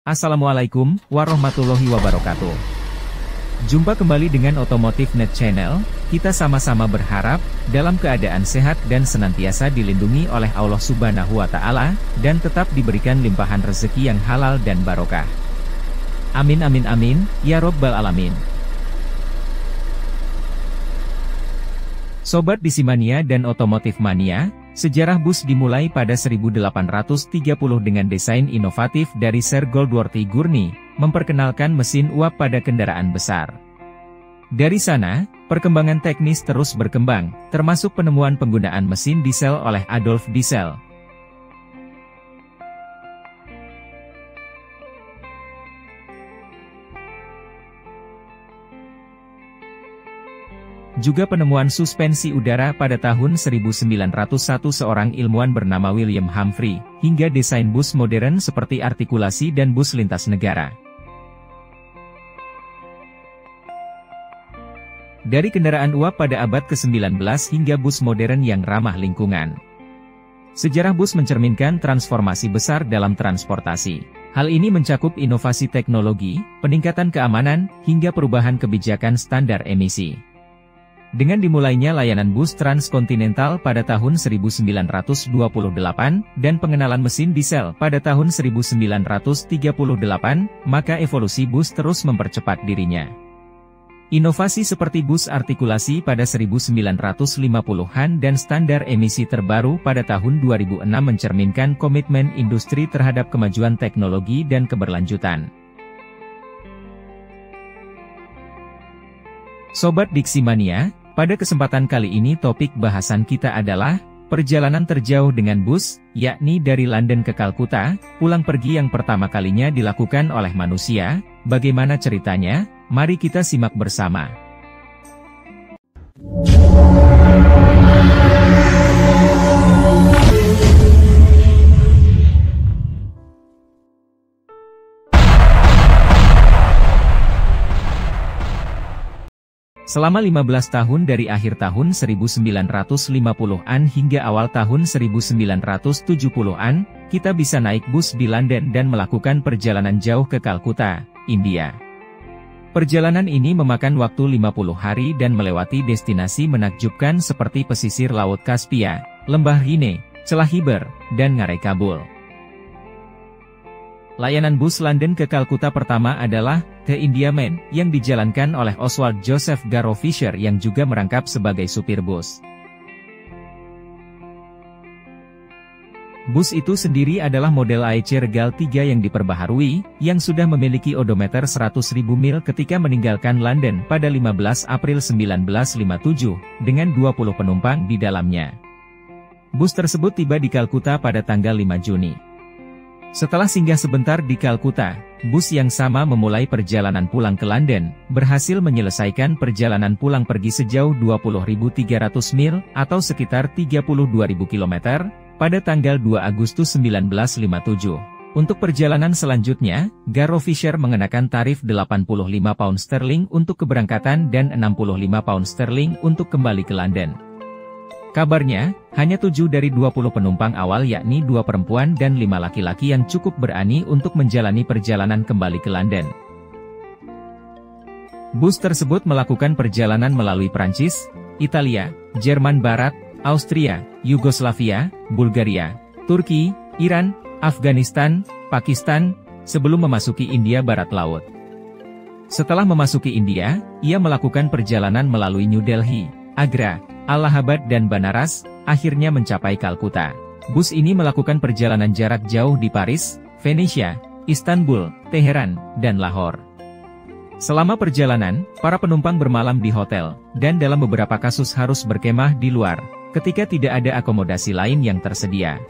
Assalamualaikum warahmatullahi wabarakatuh. Jumpa kembali dengan Otomotif Net Channel. Kita sama-sama berharap dalam keadaan sehat dan senantiasa dilindungi oleh Allah Subhanahu wa Ta'ala, dan tetap diberikan limpahan rezeki yang halal dan barokah. Amin amin amin ya robbal alamin. Sobat Disimania dan Otomotif Mania, sejarah bus dimulai pada 1830 dengan desain inovatif dari Sir Goldsworthy Gurney, memperkenalkan mesin uap pada kendaraan besar. Dari sana, perkembangan teknis terus berkembang, termasuk penemuan penggunaan mesin diesel oleh Adolf Diesel. Juga penemuan suspensi udara pada tahun 1901 seorang ilmuwan bernama William Humphrey, hingga desain bus modern seperti artikulasi dan bus lintas negara. Dari kendaraan uap pada abad ke-19 hingga bus modern yang ramah lingkungan. Sejarah bus mencerminkan transformasi besar dalam transportasi. Hal ini mencakup inovasi teknologi, peningkatan keamanan, hingga perubahan kebijakan standar emisi. Dengan dimulainya layanan bus transkontinental pada tahun 1928, dan pengenalan mesin diesel pada tahun 1938, maka evolusi bus terus mempercepat dirinya. Inovasi seperti bus artikulasi pada 1950-an dan standar emisi terbaru pada tahun 2006 mencerminkan komitmen industri terhadap kemajuan teknologi dan keberlanjutan. Sobat Diksimania, pada kesempatan kali ini topik bahasan kita adalah perjalanan terjauh dengan bus, yakni dari London ke Kalkuta, pulang pergi yang pertama kalinya dilakukan oleh manusia. Bagaimana ceritanya? Mari kita simak bersama. Selama 15 tahun dari akhir tahun 1950-an hingga awal tahun 1970-an, kita bisa naik bus di London dan melakukan perjalanan jauh ke Kalkuta, India. Perjalanan ini memakan waktu 50 hari dan melewati destinasi menakjubkan seperti pesisir Laut Kaspia, Lembah Rhine, Celah Khyber, dan Ngarai Kabul. Layanan bus London ke Kalkuta pertama adalah The Indiaman, yang dijalankan oleh Oswald Joseph Garrow Fisher yang juga merangkap sebagai supir bus. Bus itu sendiri adalah model AEC Regal 3 yang diperbaharui, yang sudah memiliki odometer 100.000 mil ketika meninggalkan London pada 15 April 1957, dengan 20 penumpang di dalamnya. Bus tersebut tiba di Kalkuta pada tanggal 5 Juni. Setelah singgah sebentar di Kalkuta, bus yang sama memulai perjalanan pulang ke London, berhasil menyelesaikan perjalanan pulang pergi sejauh 20.300 mil, atau sekitar 32.000 km, pada tanggal 2 Agustus 1957. Untuk perjalanan selanjutnya, Garrow Fisher mengenakan tarif 85 pound sterling untuk keberangkatan dan 65 pound sterling untuk kembali ke London. Kabarnya, hanya 7 dari 20 penumpang awal yakni 2 perempuan dan 5 laki-laki yang cukup berani untuk menjalani perjalanan kembali ke London. Bus tersebut melakukan perjalanan melalui Prancis, Italia, Jerman Barat, Austria, Yugoslavia, Bulgaria, Turki, Iran, Afghanistan, Pakistan, sebelum memasuki India Barat Laut. Setelah memasuki India, ia melakukan perjalanan melalui New Delhi, Agra, Allahabad dan Banaras, akhirnya mencapai Kalkuta. Bus ini melakukan perjalanan jarak jauh di Paris, Venesia, Istanbul, Teheran, dan Lahore. Selama perjalanan, para penumpang bermalam di hotel, dan dalam beberapa kasus harus berkemah di luar, ketika tidak ada akomodasi lain yang tersedia.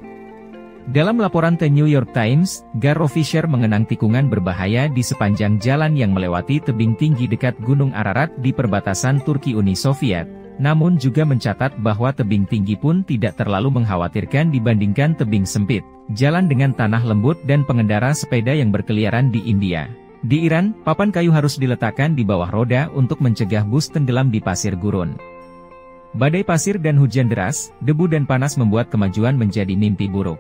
Dalam laporan The New York Times, Garrow Fisher mengenang tikungan berbahaya di sepanjang jalan yang melewati tebing tinggi dekat Gunung Ararat di perbatasan Turki Uni Soviet. Namun juga mencatat bahwa tebing tinggi pun tidak terlalu mengkhawatirkan dibandingkan tebing sempit, jalan dengan tanah lembut dan pengendara sepeda yang berkeliaran di India. Di Iran, papan kayu harus diletakkan di bawah roda untuk mencegah bus tenggelam di pasir gurun. Badai pasir dan hujan deras, debu dan panas membuat kemajuan menjadi mimpi buruk.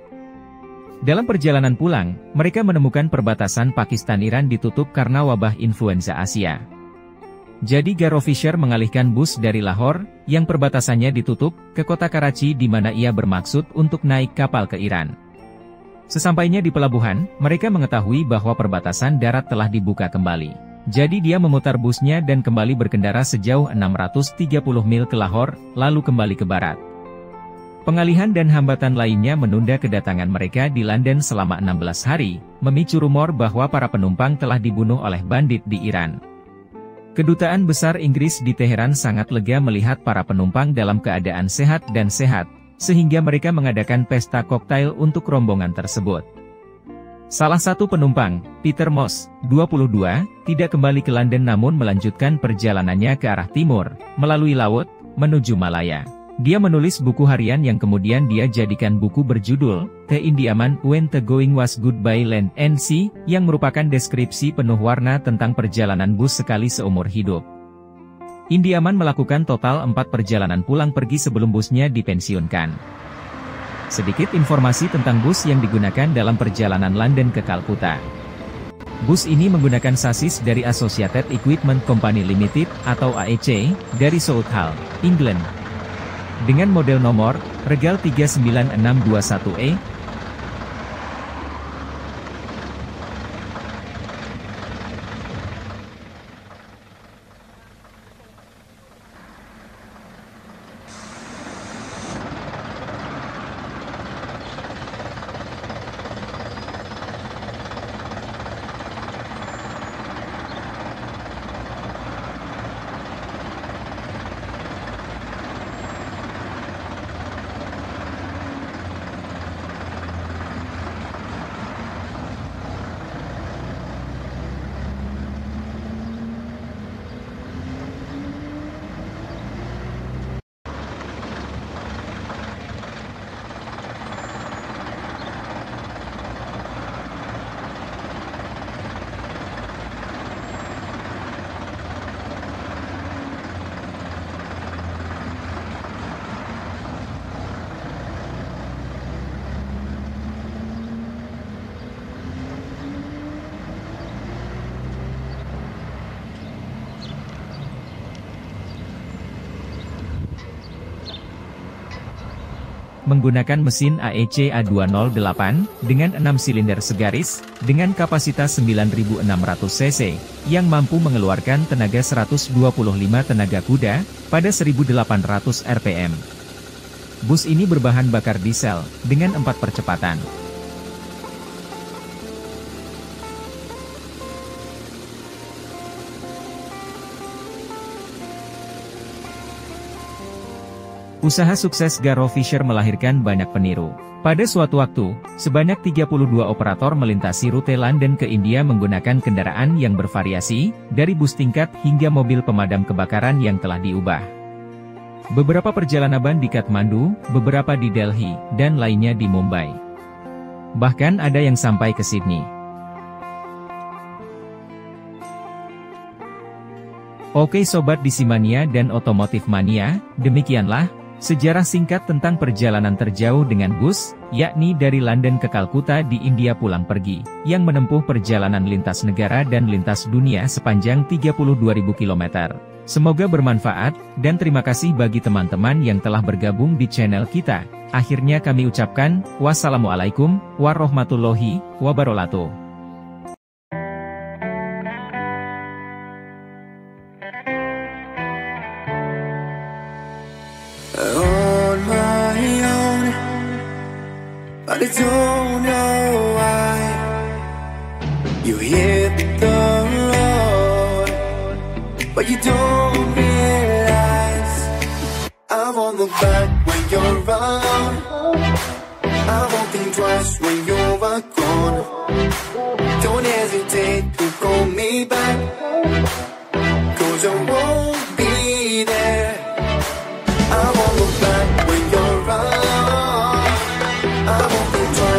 Dalam perjalanan pulang, mereka menemukan perbatasan Pakistan-Iran ditutup karena wabah influenza Asia. Jadi Garo Fisher mengalihkan bus dari Lahore, yang perbatasannya ditutup, ke kota Karachi di mana ia bermaksud untuk naik kapal ke Iran. Sesampainya di pelabuhan, mereka mengetahui bahwa perbatasan darat telah dibuka kembali. Jadi dia memutar busnya dan kembali berkendara sejauh 630 mil ke Lahore, lalu kembali ke barat. Pengalihan dan hambatan lainnya menunda kedatangan mereka di London selama 16 hari, memicu rumor bahwa para penumpang telah dibunuh oleh bandit di Iran. Kedutaan Besar Inggris di Teheran sangat lega melihat para penumpang dalam keadaan sehat dan sehat, sehingga mereka mengadakan pesta koktail untuk rombongan tersebut. Salah satu penumpang, Peter Moss, 22, tidak kembali ke London namun melanjutkan perjalanannya ke arah timur, melalui laut, menuju Malaya. Dia menulis buku harian yang kemudian dia jadikan buku berjudul, Keindiaman When the Going Was Goodbye Land and Sea, yang merupakan deskripsi penuh warna tentang perjalanan bus sekali seumur hidup. Indiaman melakukan total 4 perjalanan pulang pergi sebelum busnya dipensiunkan. Sedikit informasi tentang bus yang digunakan dalam perjalanan London ke Kalkuta. Bus ini menggunakan sasis dari Associated Equipment Company Limited, atau AEC, dari Southall, England. Dengan model nomor, Regal 39621E, menggunakan mesin AEC A208, dengan 6 silinder segaris, dengan kapasitas 9.600 cc, yang mampu mengeluarkan tenaga 125 tenaga kuda, pada 1.800 rpm. Bus ini berbahan bakar diesel, dengan 4 percepatan. Usaha sukses Garo Fisher melahirkan banyak peniru. Pada suatu waktu, sebanyak 32 operator melintasi rute London ke India menggunakan kendaraan yang bervariasi, dari bus tingkat hingga mobil pemadam kebakaran yang telah diubah. Beberapa perjalanan di Kathmandu, beberapa di Delhi, dan lainnya di Mumbai. Bahkan ada yang sampai ke Sydney. Oke Sobat Disimania dan Otomotif Mania, demikianlah sejarah singkat tentang perjalanan terjauh dengan bus, yakni dari London ke Kalkuta di India pulang pergi, yang menempuh perjalanan lintas negara dan lintas dunia sepanjang 32.000 km. Semoga bermanfaat, dan terima kasih bagi teman-teman yang telah bergabung di channel kita. Akhirnya kami ucapkan, wassalamualaikum warahmatullahi wabarakatuh. But I don't know why you hit the road, but you don't realize I'm on the back when you're around. I won't think twice when you're gone. Don't hesitate to call me back, 'cause I won't be there. I'm on the back when you're around. I won't be trying.